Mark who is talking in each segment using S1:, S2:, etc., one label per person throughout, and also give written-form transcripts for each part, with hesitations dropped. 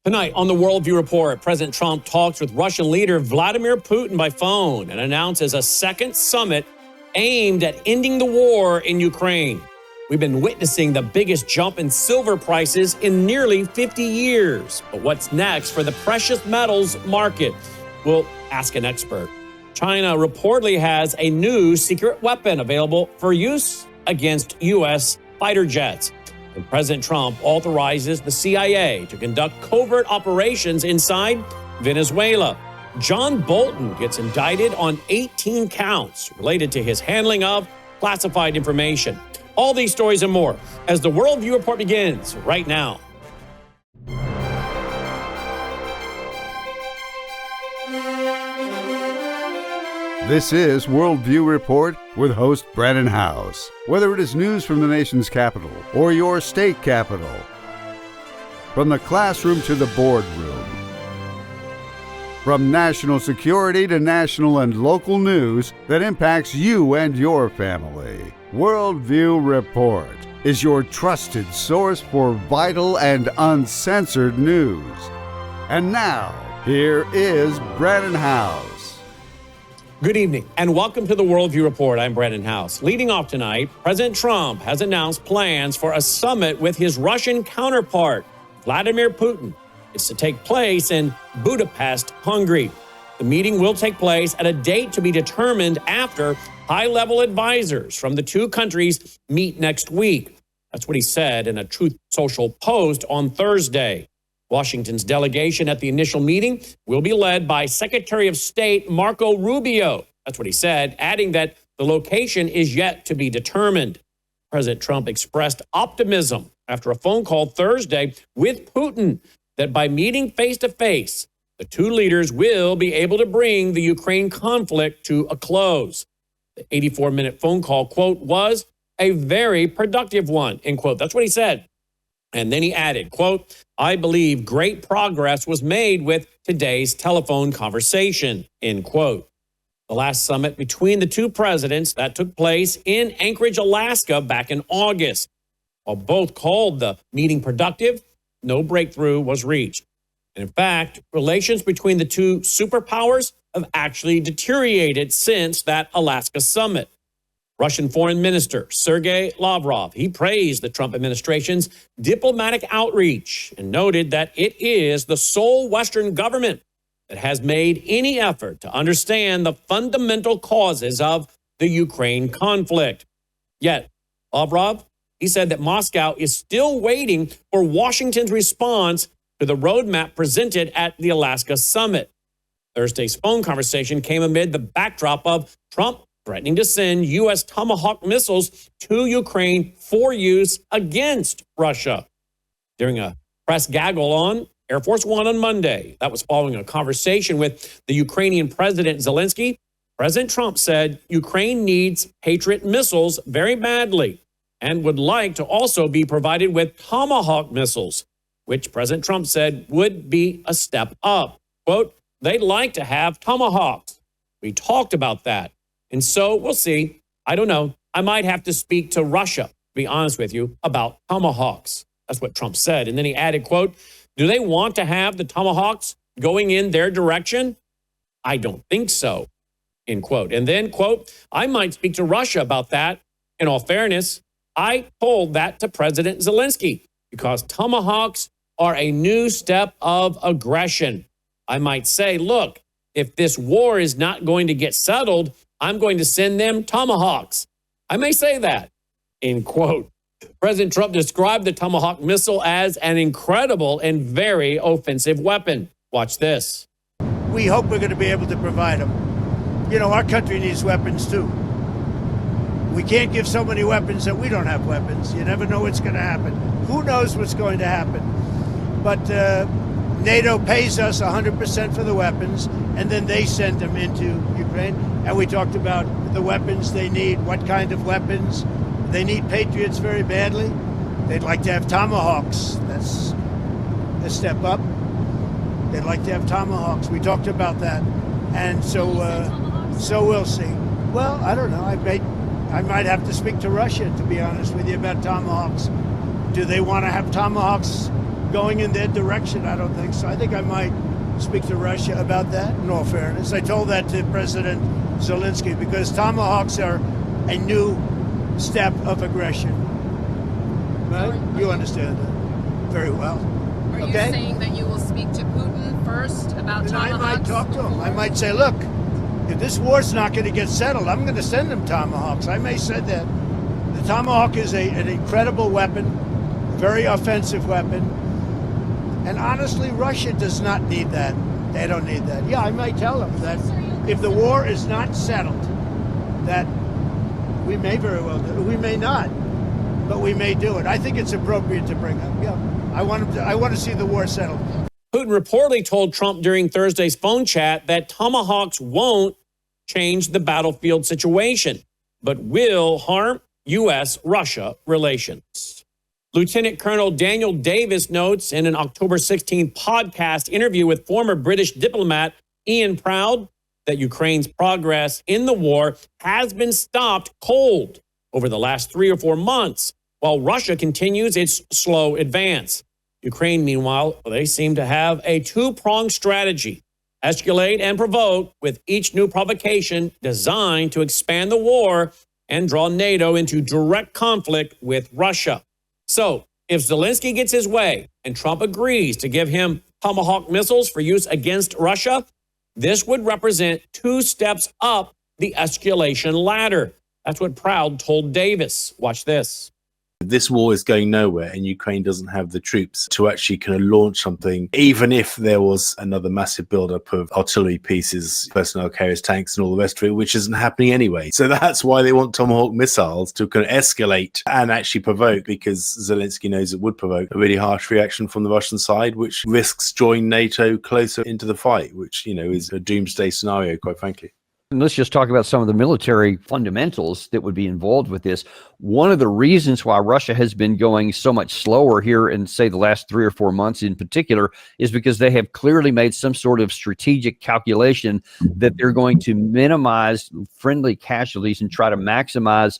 S1: Tonight on the Worldview Report, President Trump talks with Russian leader Vladimir Putin by phone and announces a second summit aimed at ending the war in Ukraine. We've been witnessing the biggest jump in silver prices in nearly 50 years. But what's next for the precious metals market? We'll ask an expert. China reportedly has a new secret weapon available for use against U.S. fighter jets. And President Trump authorizes the CIA to conduct covert operations inside Venezuela. John Bolton gets indicted on 18 counts related to his handling of classified information. All these stories and more as the Worldview Report begins right now.
S2: This is Worldview Report with host Brannon Howse. Whether it is news from the nation's capital or your state capital, from the classroom to the boardroom, from national security to national and local news that impacts you and your family, Worldview Report is your trusted source for vital and uncensored news. And now, here is Brannon Howse.
S1: Good evening and welcome to the Worldview Report. I'm Brannon Howse. Leading off tonight, President Trump has announced plans for a summit with his Russian counterpart, Vladimir Putin. It's to take place in Budapest, Hungary. The meeting will take place at a date to be determined after high-level advisors from the two countries meet next week. That's what he said in a Truth Social post on Thursday. Washington's delegation at the initial meeting will be led by Secretary of State Marco Rubio. That's what he said, adding that the location is yet to be determined. President Trump expressed optimism after a phone call Thursday with Putin that by meeting face-to-face, the two leaders will be able to bring the Ukraine conflict to a close. The 84-minute phone call, quote, was a very productive one, end quote. That's what he said. And then he added, quote, I believe great progress was made with today's telephone conversation, end quote. The last summit between the two presidents that took place in Anchorage, Alaska back in August. While both called the meeting productive, no breakthrough was reached. And in fact, relations between the two superpowers have actually deteriorated since that Alaska summit. Russian Foreign Minister Sergei Lavrov, he praised the Trump administration's diplomatic outreach and noted that it is the sole Western government that has made any effort to understand the fundamental causes of the Ukraine conflict. Yet, Lavrov, he said that Moscow is still waiting for Washington's response to the roadmap presented at the Alaska summit. Thursday's phone conversation came amid the backdrop of Trump threatening to send U.S. Tomahawk missiles to Ukraine for use against Russia. During a press gaggle on Air Force One on Monday, that was following a conversation with the Ukrainian President Zelensky, President Trump said Ukraine needs Patriot missiles very badly and would like to also be provided with Tomahawk missiles, which President Trump said would be a step up. Quote, they'd like to have Tomahawks. We talked about that. And so we'll see. I don't know. I might have to speak to Russia, to be honest with you, about Tomahawks. That's what Trump said. And then he added, quote, do they want to have the Tomahawks going in their direction? I don't think so, end quote. And then, quote, I might speak to Russia about that. In all fairness, I told that to President Zelensky because Tomahawks are a new step of aggression. I might say, look, if this war is not going to get settled, I'm going to send them Tomahawks. I may say that, end quote. President Trump described the Tomahawk missile as an incredible and very offensive weapon. Watch this.
S3: We hope we're going to be able to provide them. You know, our country needs weapons too. We can't give so many weapons that we don't have weapons. You never know what's going to happen. Who knows what's going to happen? But NATO pays us 100% for the weapons, and then they send them into Ukraine. And we talked about the weapons they need, what kind of weapons. They need Patriots very badly. They'd like to have Tomahawks. That's a step up. They'd like to have Tomahawks. We talked about that. And so we'll see. Well, I don't know. I might have to speak to Russia, to be honest with you, about Tomahawks. Do they want to have Tomahawks going in their direction. I don't think so. I think I might speak to Russia about that, in all fairness. I told that to President Zelensky, because tomahawks are a new step of aggression. Right? You understand that very well.
S4: Are you saying that you will speak to Putin first about
S3: And
S4: tomahawks?
S3: I might talk to him. I might say, look, if this war's not going to get settled, I'm going to send him tomahawks. I may say that. The tomahawk is an incredible weapon, very offensive weapon. And honestly, Russia does not need that. They don't need that. Yeah, I might tell them that if the war is not settled, that we may very well do it. We may not, but we may do it. I think it's appropriate to bring up. Yeah, I want to see the war settled.
S1: Putin reportedly told Trump during Thursday's phone chat that tomahawks won't change the battlefield situation, but will harm U.S.-Russia relations. Lieutenant Colonel Daniel Davis notes in an October 16 podcast interview with former British diplomat Ian Proud that Ukraine's progress in the war has been stopped cold over the last 3 or 4 months, while Russia continues its slow advance. Ukraine, meanwhile, they seem to have a two-pronged strategy: escalate and provoke, with each new provocation designed to expand the war and draw NATO into direct conflict with Russia. So, if Zelensky gets his way and Trump agrees to give him Tomahawk missiles for use against Russia, this would represent 2 steps up the escalation ladder. That's what Proud told Davis. Watch this.
S5: This war is going nowhere, and Ukraine doesn't have the troops to actually kind of launch something, even if there was another massive buildup of artillery pieces, personnel carriers, tanks, and all the rest of it, which isn't happening anyway. So that's why they want Tomahawk missiles, to kind of escalate and actually provoke, because Zelensky knows it would provoke a really harsh reaction from the Russian side, which risks drawing NATO closer into the fight, which, you know, is a doomsday scenario, quite frankly.
S6: And let's just talk about some of the military fundamentals that would be involved with this. One of the reasons why Russia has been going so much slower here in, say, the last 3 or 4 months in particular, is because they have clearly made some sort of strategic calculation that they're going to minimize friendly casualties and try to maximize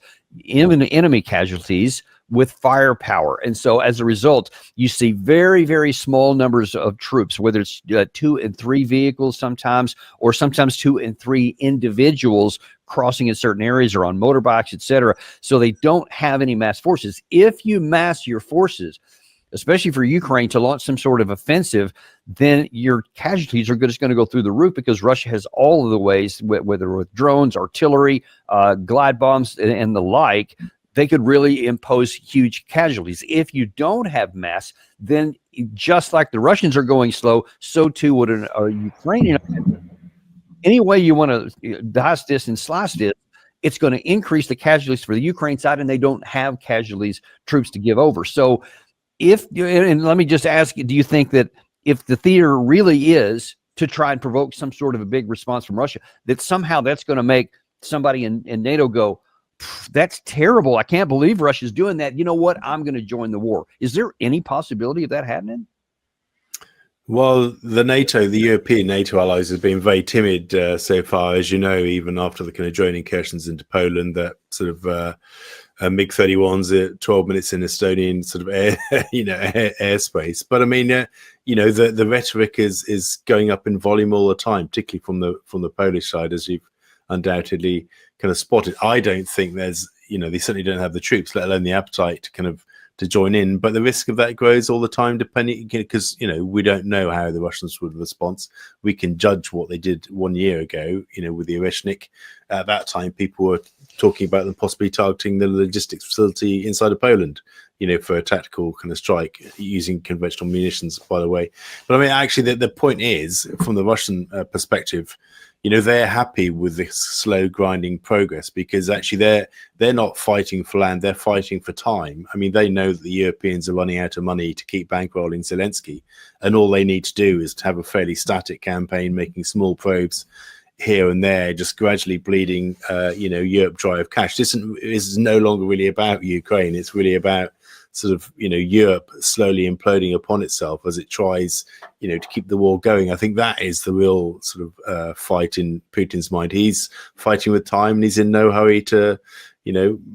S6: enemy casualties with firepower. And so as a result, you see very, very small numbers of troops, whether it's 2 and 3 vehicles sometimes, or sometimes 2 and 3 individuals crossing in certain areas or on motorbikes, etc. So they don't have any mass forces. If you mass your forces, especially for Ukraine, to launch some sort of offensive, then your casualties are just going to go through the roof, because Russia has all of the ways, whether with drones, artillery, glide bombs, and the like, they could really impose huge casualties. If you don't have mass, then just like the Russians are going slow, so too would a Ukrainian. Any way you want to dice this and slice this, it's going to increase the casualties for the Ukraine side, and they don't have casualties, troops to give over. So and let me just ask you, do you think that if the theater really is to try and provoke some sort of a big response from Russia, that somehow that's going to make somebody in NATO go, that's terrible, I can't believe Russia's doing that, you know what, I'm going to join the war? Is there any possibility of that happening?
S5: Well, the European NATO allies have been very timid so far, as you know, even after the kind of drone incursions into Poland, that sort of MiG-31s at 12 minutes in Estonian sort of airspace. But I mean, the rhetoric is going up in volume all the time, particularly from the Polish side, as you've undoubtedly kind of spotted. I don't think there's, they certainly don't have the troops, let alone the appetite to join in. But the risk of that grows all the time, depending, because we don't know how the Russians would respond. We can judge what they did 1 year ago, with the Oreshnik. At that time, people were talking about them possibly targeting the logistics facility inside of Poland, for a tactical kind of strike using conventional munitions, by the way. But I mean, actually, the point is, from the Russian perspective, they're happy with this slow grinding progress, because actually they're not fighting for land, they're fighting for time. I mean, they know that the Europeans are running out of money to keep bankrolling Zelensky, and all they need to do is to have a fairly static campaign, making small probes here and there, just gradually bleeding, Europe dry of cash. This is no longer really about Ukraine. It's really about sort of, Europe slowly imploding upon itself as it tries, to keep the war going. I think that is the real sort of fight in Putin's mind. He's fighting with time, and he's in no hurry to,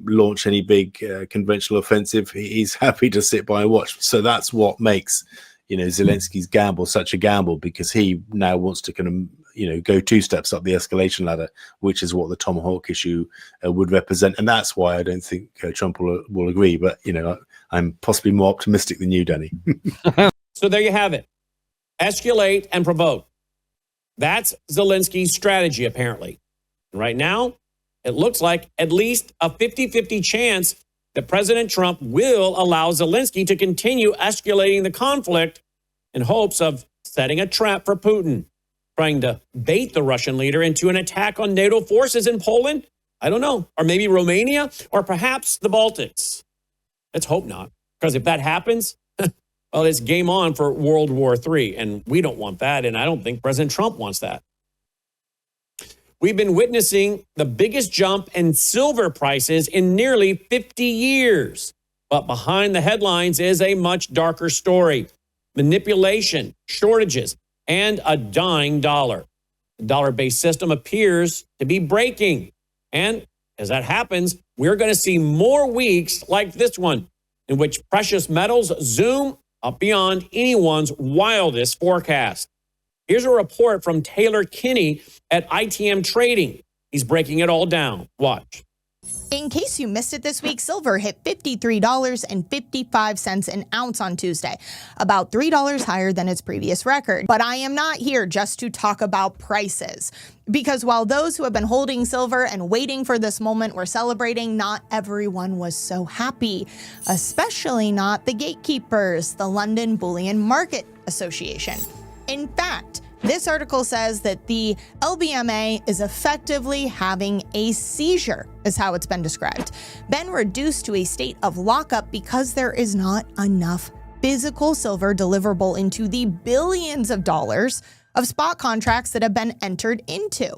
S5: launch any big conventional offensive. He's happy to sit by and watch. So that's what makes, Zelensky's gamble such a gamble, because he now wants to kind of, go 2 steps up the escalation ladder, which is what the Tomahawk issue would represent. And that's why I don't think Trump will agree. But, I'm possibly more optimistic than you, Danny.
S1: So there you have it. Escalate and provoke. That's Zelensky's strategy, apparently. And right now, it looks like at least a 50-50 chance that President Trump will allow Zelensky to continue escalating the conflict in hopes of setting a trap for Putin, trying to bait the Russian leader into an attack on NATO forces in Poland. I don't know. Or maybe Romania, or perhaps the Baltics. Let's hope not. Because if that happens, well, it's game on for World War III. And we don't want that. And I don't think President Trump wants that. We've been witnessing the biggest jump in silver prices in nearly 50 years. But behind the headlines is a much darker story. Manipulation, shortages, and a dying dollar. The dollar-based system appears to be breaking. And as that happens, we're going to see more weeks like this one, in which precious metals zoom up beyond anyone's wildest forecast. Here's a report from Taylor Kinney at ITM Trading. He's breaking it all down. Watch.
S7: In case you missed it this week, silver hit $53.55 an ounce on Tuesday, about $3 higher than its previous record. But I am not here just to talk about prices, because while those who have been holding silver and waiting for this moment were celebrating, not everyone was so happy, especially not the gatekeepers, the London Bullion Market Association. In fact, this article says that the LBMA is effectively having a seizure, is how it's been described. Been reduced to a state of lockup because there is not enough physical silver deliverable into the billions of dollars of spot contracts that have been entered into.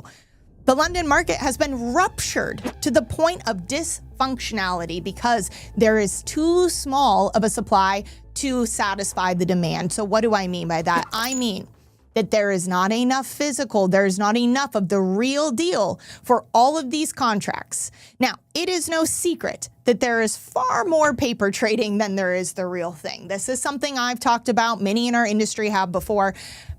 S7: The London market has been ruptured to the point of dysfunctionality because there is too small of a supply to satisfy the demand. So what do I mean by that? I mean that there is not enough physical, there's not enough of the real deal for all of these contracts. Now, it is no secret that there is far more paper trading than there is the real thing. This is something I've talked about, many in our industry have before,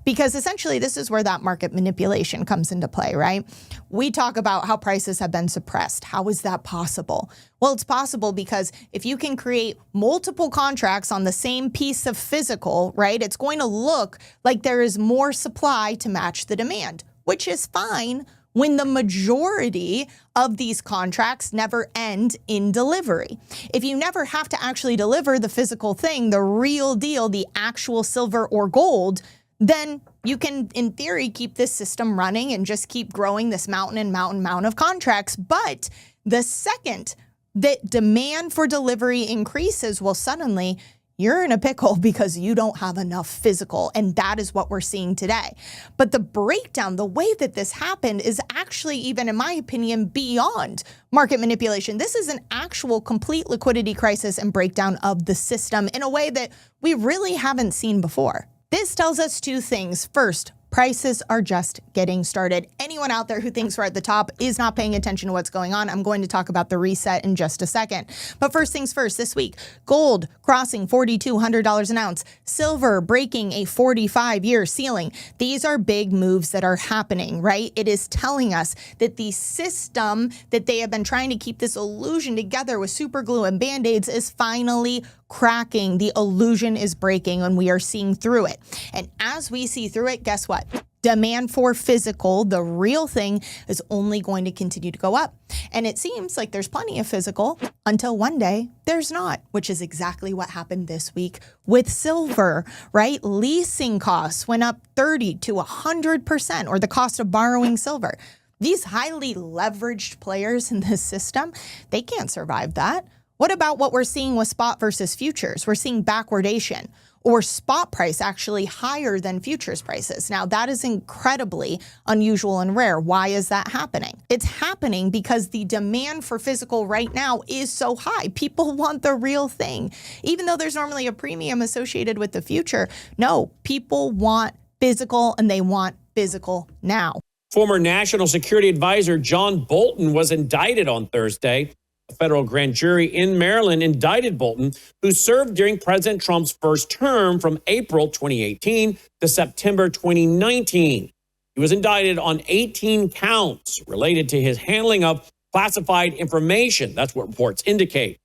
S7: because essentially this is where that market manipulation comes into play, right? We talk about how prices have been suppressed. How is that possible? Well, it's possible because if you can create multiple contracts on the same piece of physical, right, it's going to look like there is more supply to match the demand, which is fine when the majority of these contracts never end in delivery. If you never have to actually deliver the physical thing, the real deal, the actual silver or gold, then you can, in theory, keep this system running and just keep growing this mountain of contracts. But the second that demand for delivery increases, well, suddenly you're in a pickle because you don't have enough physical. And that is what we're seeing today. But the breakdown, the way that this happened is actually, even in my opinion, beyond market manipulation. This is an actual complete liquidity crisis and breakdown of the system in a way that we really haven't seen before. This tells us 2 things. First, prices are just getting started. Anyone out there who thinks we're at the top is not paying attention to what's going on. I'm going to talk about the reset in just a second. But first things first, this week, gold crossing $4,200 an ounce, silver breaking a 45-year ceiling. These are big moves that are happening, right? It is telling us that the system that they have been trying to keep this illusion together with super glue and band-aids is finally cracking. The illusion is breaking and we are seeing through it. And as we see through it, guess what? Demand for physical, the real thing, is only going to continue to go up. And it seems like there's plenty of physical until one day there's not, which is exactly what happened this week with silver, right? Leasing costs went up 30 to 100%, or the cost of borrowing silver. These highly leveraged players in this system, they can't survive that. What about what we're seeing with spot versus futures? We're seeing backwardation. or spot price actually higher than futures prices. Now, that is incredibly unusual and rare. Why is that happening? It's happening because the demand for physical right now is so high. People want the real thing. Even though there's normally a premium associated with the future, no, people want physical and they want physical now.
S1: Former National Security Advisor John Bolton was indicted on Thursday. A federal grand jury in Maryland indicted Bolton, who served during President Trump's first term from April 2018 to September 2019. He was indicted on 18 counts related to his handling of classified information. That's what reports indicate.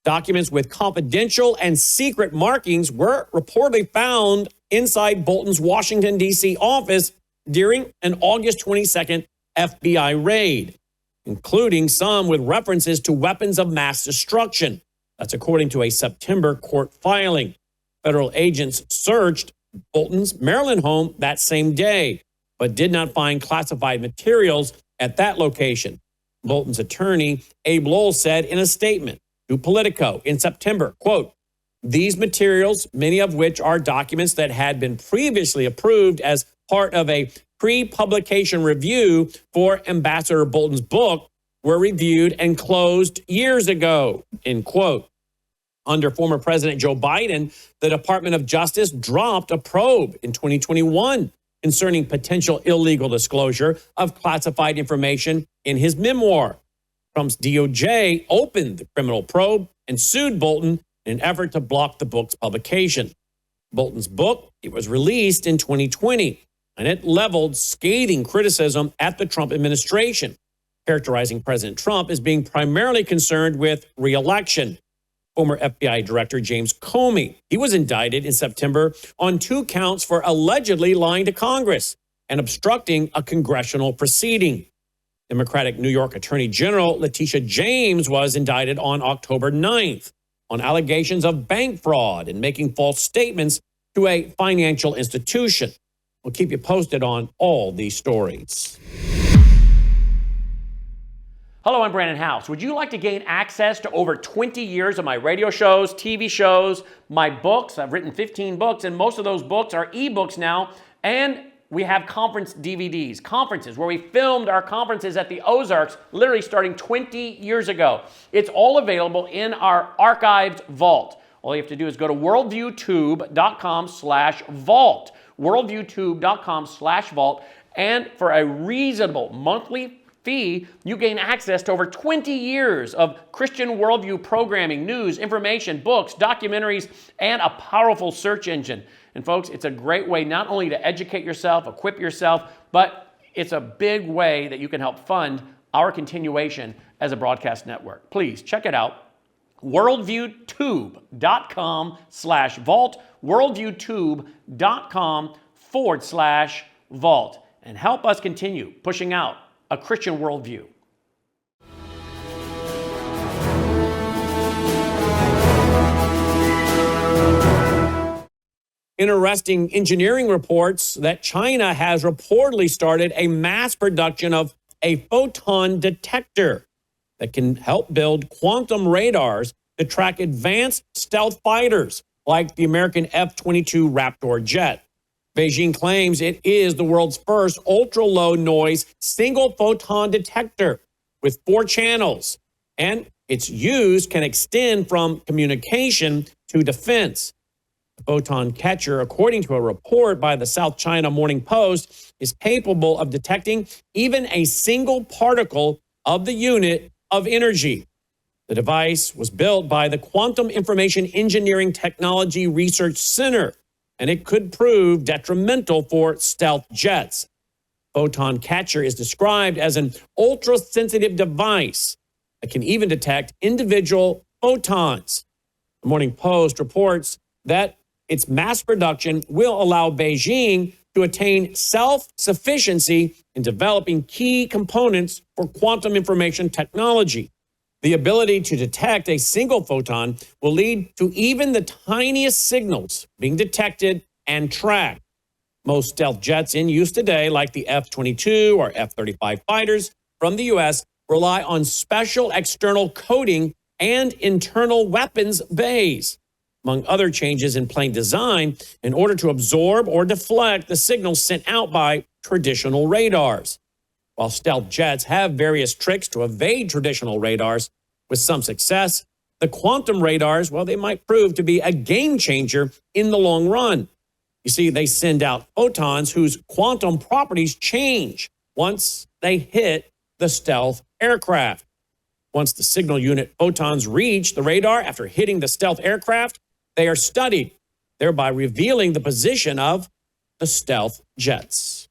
S1: Documents with confidential and secret markings were reportedly found inside Bolton's Washington, D.C. office during an August 22nd FBI raid, including some with references to weapons of mass destruction. That's according to a September court filing. Federal agents searched Bolton's Maryland home that same day, but did not find classified materials at that location. Bolton's attorney, Abe Lowell, said in a statement to Politico in September, quote, "These materials, many of which are documents that had been previously approved as part of a pre-publication review for Ambassador Bolton's book, were reviewed and closed years ago," end quote. Under former President Joe Biden, the Department of Justice dropped a probe in 2021 concerning potential illegal disclosure of classified information in his memoir. Trump's DOJ opened the criminal probe and sued Bolton in an effort to block the book's publication. Bolton's book, it was released in 2020, and it leveled scathing criticism at the Trump administration, characterizing President Trump as being primarily concerned with re-election. Former FBI Director James Comey, he was indicted in September on 2 counts for allegedly lying to Congress and obstructing a congressional proceeding. Democratic New York Attorney General Letitia James was indicted on October 9th on allegations of bank fraud and making false statements to a financial institution. We'll keep you posted on all these stories. Hello, I'm Brannon Howse. Would you like to gain access to over 20 years of my radio shows, TV shows, my books? I've written 15 books, and most of those books are ebooks now. And we have conference DVDs, conferences where we filmed our conferences at the Ozarks, literally starting 20 years ago. It's all available in our archived vault. All you have to do is go to worldviewtube.com/vault, worldviewtube.com/vault, and for a reasonable monthly fee, you gain access to over 20 years of Christian worldview programming, news, information, books, documentaries, and a powerful search engine. And folks, it's a great way not only to educate yourself, equip yourself, but it's a big way that you can help fund our continuation as a broadcast network. Please check it out. worldviewtube.com/vault, worldviewtube.com/vault, and help us continue pushing out a Christian worldview. Interesting engineering reports that China has reportedly started a mass production of a photon detector that can help build quantum radars to track advanced stealth fighters like the American F-22 Raptor jet. Beijing claims it is the world's first ultra-low noise single photon detector with 4 channels, and its use can extend from communication to defense. The photon catcher, according to a report by the South China Morning Post, is capable of detecting even a single particle of the unit of energy. The device was built by the Quantum Information Engineering Technology Research Center, and it could prove detrimental for stealth jets. Photon catcher is described as an ultra-sensitive device that can even detect individual photons. The Morning Post reports that its mass production will allow Beijing to attain self-sufficiency in developing key components for quantum information technology. The ability to detect a single photon will lead to even the tiniest signals being detected and tracked. Most stealth jets in use today, like the F-22 or F-35 fighters from the U.S., rely on special external coating and internal weapons bays. among other changes in plane design, in order to absorb or deflect the signals sent out by traditional radars. While stealth jets have various tricks to evade traditional radars with some success, the quantum radars, well, they might prove to be a game changer in the long run. You see, they send out photons whose quantum properties change once they hit the stealth aircraft. Once the signal unit photons reach the radar after hitting the stealth aircraft, they are studied, thereby revealing the position of the stealth jets.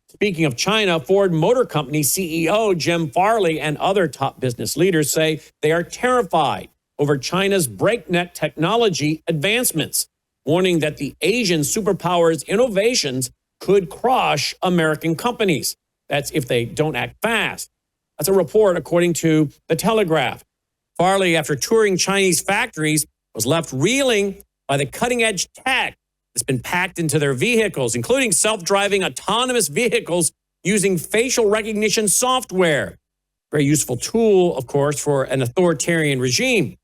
S1: Speaking of China, Ford Motor Company CEO Jim Farley and other top business leaders say they are terrified over China's breakneck technology advancements, warning that the Asian superpower's innovations could crush American companies. That's if they don't act fast. That's a report according to The Telegraph. Farley, after touring Chinese factories, was left reeling by the cutting-edge tech that's been packed into their vehicles, including self-driving autonomous vehicles using facial recognition software. Very useful tool, of course, for an authoritarian regime.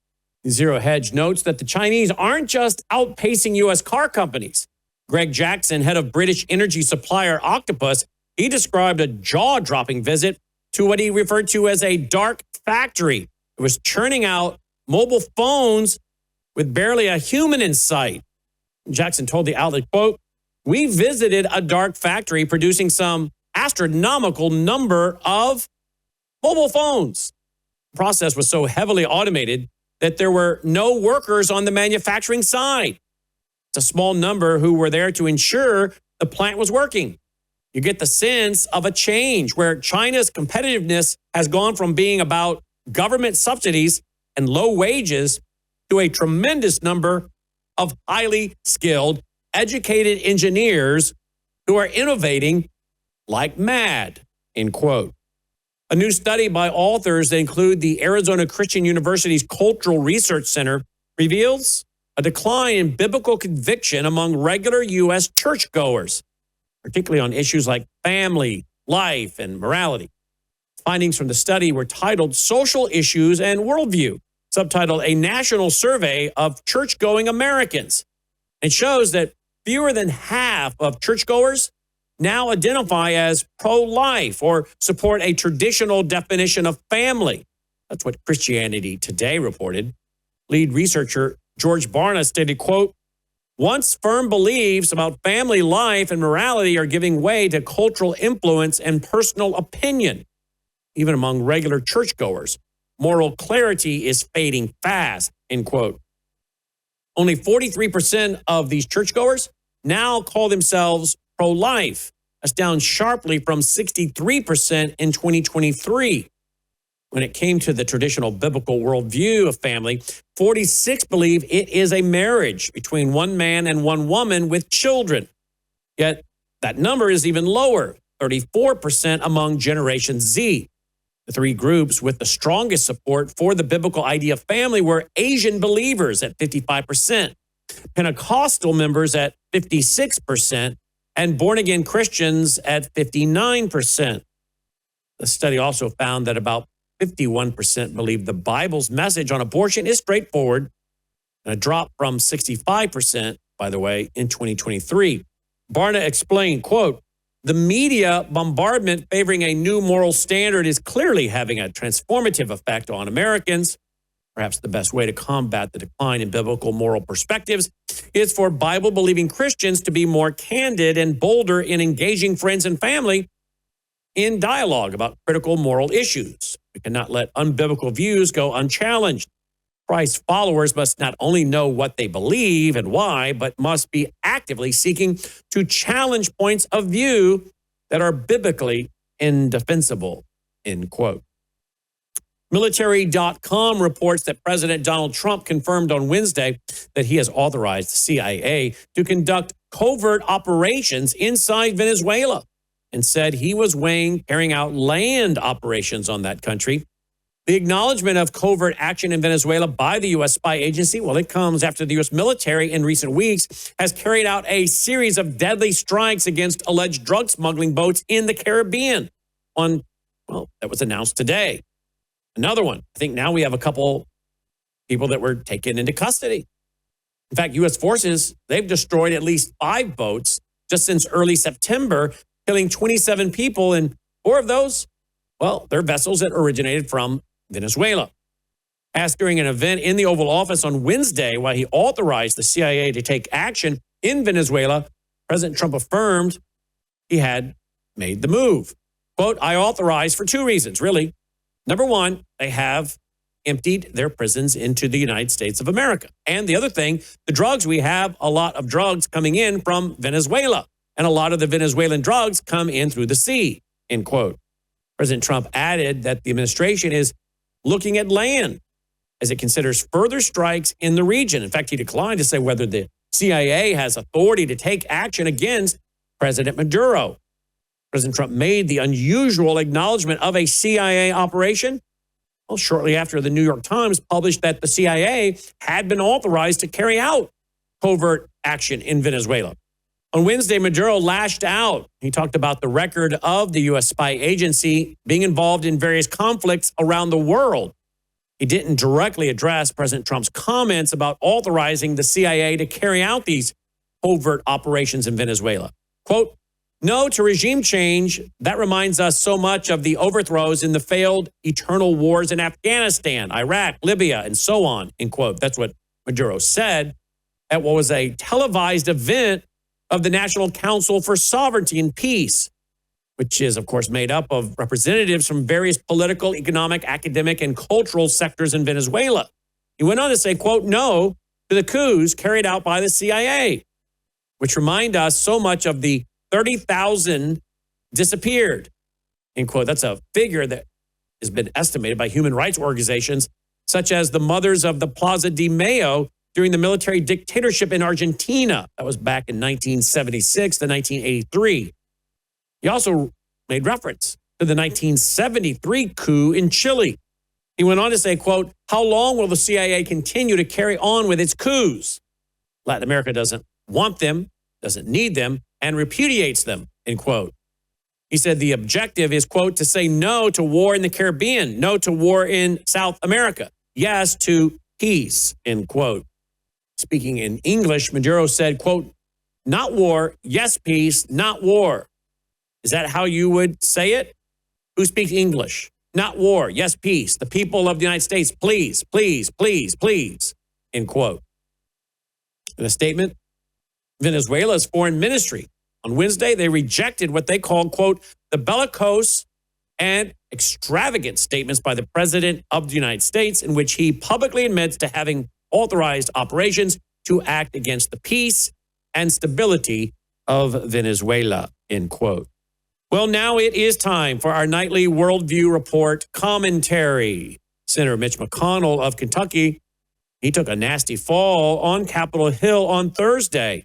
S1: Zero Hedge notes that the Chinese aren't just outpacing U.S. car companies. Greg Jackson, head of British energy supplier Octopus, he described a jaw-dropping visit to what he referred to as a dark factory. It was churning out mobile phones with barely a human in sight. Jackson told the outlet, quote, "We visited a dark factory producing some astronomical number of mobile phones. The process was so heavily automated that there were no workers on the manufacturing side. It's a small number who were there to ensure the plant was working. You get the sense of a change where China's competitiveness has gone from being about government subsidies and low wages to a tremendous number of highly skilled, educated engineers who are innovating like mad," end quote. A new study by authors that include the Arizona Christian University's Cultural Research Center reveals a decline in biblical conviction among regular U.S. churchgoers, particularly on issues like family, life, and morality. Findings from the study were titled Social Issues and Worldview, subtitled A National Survey of Church-Going Americans. It shows that fewer than half of churchgoers now identify as pro-life or support a traditional definition of family. That's what Christianity Today reported. Lead researcher George Barna stated, quote, "Once firm beliefs about family life and morality are giving way to cultural influence and personal opinion, even among regular churchgoers, moral clarity is fading fast," end quote. Only 43% of these churchgoers now call themselves pro-life. That's down sharply from 63% in 2023. When it came to the traditional biblical worldview of family, 46 believe it is a marriage between one man and one woman with children. Yet that number is even lower, 34% among Generation Z. The three groups with the strongest support for the biblical idea of family were Asian believers at 55%, Pentecostal members at 56%, and born-again Christians at 59%. The study also found that about 51% believe the Bible's message on abortion is straightforward, and a drop from 65%, by the way, in 2023. Barna explained, quote, "The media bombardment favoring a new moral standard is clearly having a transformative effect on Americans. Perhaps the best way to combat the decline in biblical moral perspectives is for Bible-believing Christians to be more candid and bolder in engaging friends and family in dialogue about critical moral issues. We cannot let unbiblical views go unchallenged. Christ's followers must not only know what they believe and why, but must be actively seeking to challenge points of view that are biblically indefensible," end quote. Military.com reports that President Donald Trump confirmed on Wednesday that he has authorized the CIA to conduct covert operations inside Venezuela, and said he was weighing carrying out land operations on that country. The acknowledgement of covert action in Venezuela by the U.S. spy agency, well, it comes after the U.S. military in recent weeks has carried out a series of deadly strikes against alleged drug smuggling boats in the Caribbean. One, well, that was announced today. Another one, I think now we have a couple people that were taken into custody. In fact, U.S. forces, they've destroyed at least 5 boats just since early September, killing 27 people. And 4 of those, well, they're vessels that originated from Venezuela. Asked during an event in the Oval Office on Wednesday why he authorized the CIA to take action in Venezuela, President Trump affirmed he had made the move. Quote, I authorized for 2 reasons, really. Number one, they have emptied their prisons into the United States of America. And the other thing, the drugs, we have a lot of drugs coming in from Venezuela. And a lot of the Venezuelan drugs come in through the sea, end quote. President Trump added that the administration is looking at land as it considers further strikes in the region. In fact, he declined to say whether the CIA has authority to take action against President Maduro. President Trump made the unusual acknowledgement of a CIA operation, well, shortly after the New York Times published that the CIA had been authorized to carry out covert action in Venezuela. On Wednesday, Maduro lashed out. He talked about the record of the U.S. spy agency being involved in various conflicts around the world. He didn't directly address President Trump's comments about authorizing the CIA to carry out these covert operations in Venezuela. Quote, no to regime change. That reminds us so much of the overthrows in the failed eternal wars in Afghanistan, Iraq, Libya, and so on, end quote. That's what Maduro said at what was a televised event of the National Council for Sovereignty and Peace, which is, of course, made up of representatives from various political, economic, academic, and cultural sectors in Venezuela. He went on to say, quote, no to the coups carried out by the CIA, which remind us so much of the 30,000 disappeared, end quote. That's a figure that has been estimated by human rights organizations, such as the Mothers of the Plaza de Mayo during the military dictatorship in Argentina. That was back in 1976 to 1983. He also made reference to the 1973 coup in Chile. He went on to say, quote, how long will the CIA continue to carry on with its coups? Latin America doesn't want them, doesn't need them, and repudiates them, end quote. He said the objective is, quote, to say no to war in the Caribbean, no to war in South America, yes to peace, end quote. Speaking in English, Maduro said, quote, not war, yes peace, not war. Is that how you would say it? Who speaks English? Not war, yes peace. The people of the United States, please, please, please, please, end quote. In a statement, Venezuela's foreign ministry, on Wednesday, they rejected what they called, quote, the bellicose and extravagant statements by the president of the United States, in which he publicly admits to having authorized operations to act against the peace and stability of Venezuela, end quote. Well, now it is time for our nightly Worldview Report commentary. Senator Mitch McConnell of Kentucky, he took a nasty fall on Capitol Hill on Thursday.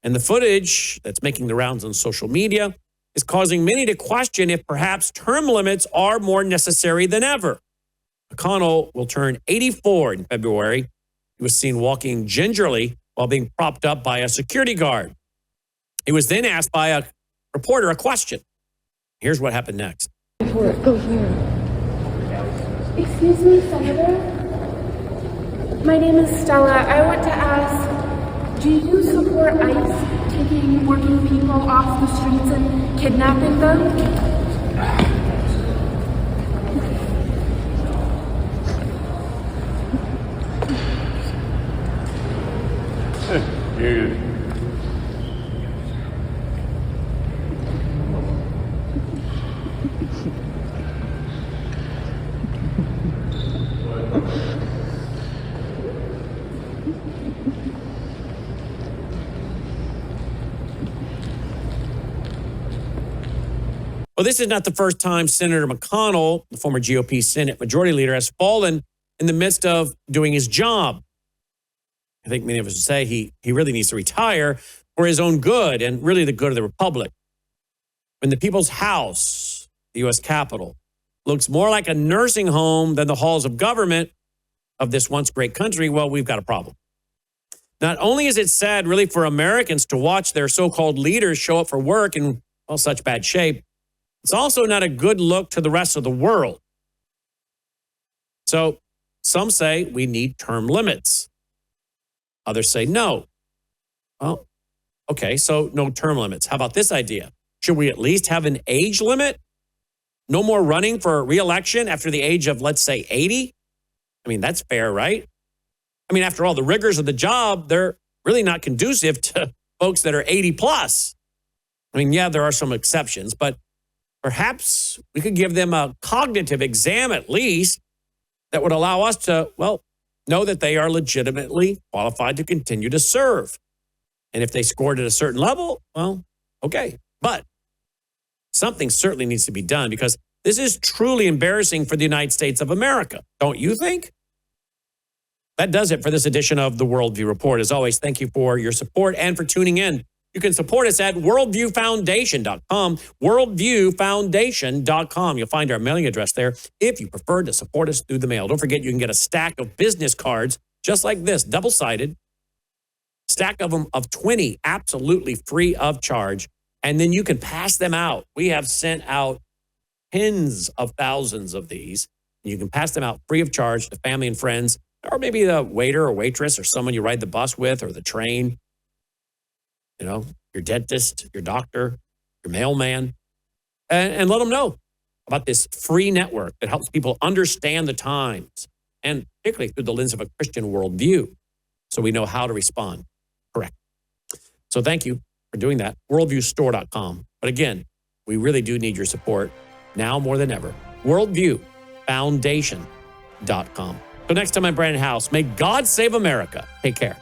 S1: And the footage that's making the rounds on social media is causing many to question if perhaps term limits are more necessary than ever. McConnell will turn 84 in February. He was seen walking gingerly while being propped up by a security guard. He was then asked by a reporter a question. Here's what happened next.
S8: Go here. Excuse me, Senator. My name is Stella. I want to ask, do you support ICE taking working people off the streets and kidnapping them?
S1: Well, this is not the first time Senator McConnell, the former GOP Senate Majority Leader, has fallen in the midst of doing his job. I think many of us would say he really needs to retire for his own good and really the good of the republic. When the people's house, the U.S. Capitol, looks more like a nursing home than the halls of government of this once great country, well, we've got a problem. Not only is it sad really for Americans to watch their so-called leaders show up for work in, well, such bad shape, it's also not a good look to the rest of the world. So some say we need term limits. Others say no. Well, okay, so no term limits. How about this idea? Should we at least have an age limit? No more running for re-election after the age of, let's say, 80? I mean, that's fair, right? I mean, after all, the rigors of the job, they're really not conducive to folks that are 80 plus. I mean, yeah, there are some exceptions, but perhaps we could give them a cognitive exam at least that would allow us to, well, know that they are legitimately qualified to continue to serve. And if they scored at a certain level, well, okay. But something certainly needs to be done because this is truly embarrassing for the United States of America. Don't you think? That does it for this edition of the Worldview Report. As always, thank you for your support and for tuning in. You can support us at worldviewfoundation.com, worldviewfoundation.com. You'll find our mailing address there if you prefer to support us through the mail. Don't forget, you can get a stack of business cards just like this, double-sided, stack of them of 20, absolutely free of charge. And then you can pass them out. We have sent out tens of thousands of these. You can pass them out free of charge to family and friends, or maybe the waiter or waitress or someone you ride the bus with or the train. You know, your dentist, your doctor, your mailman, and let them know about this free network that helps people understand the times, and particularly through the lens of a Christian worldview, so we know how to respond correct. So thank you for doing that. Worldviewstore.com. But again, we really do need your support now more than ever. Worldviewfoundation.com. So next time, I'm Brannon Howse. May God save America. Take care.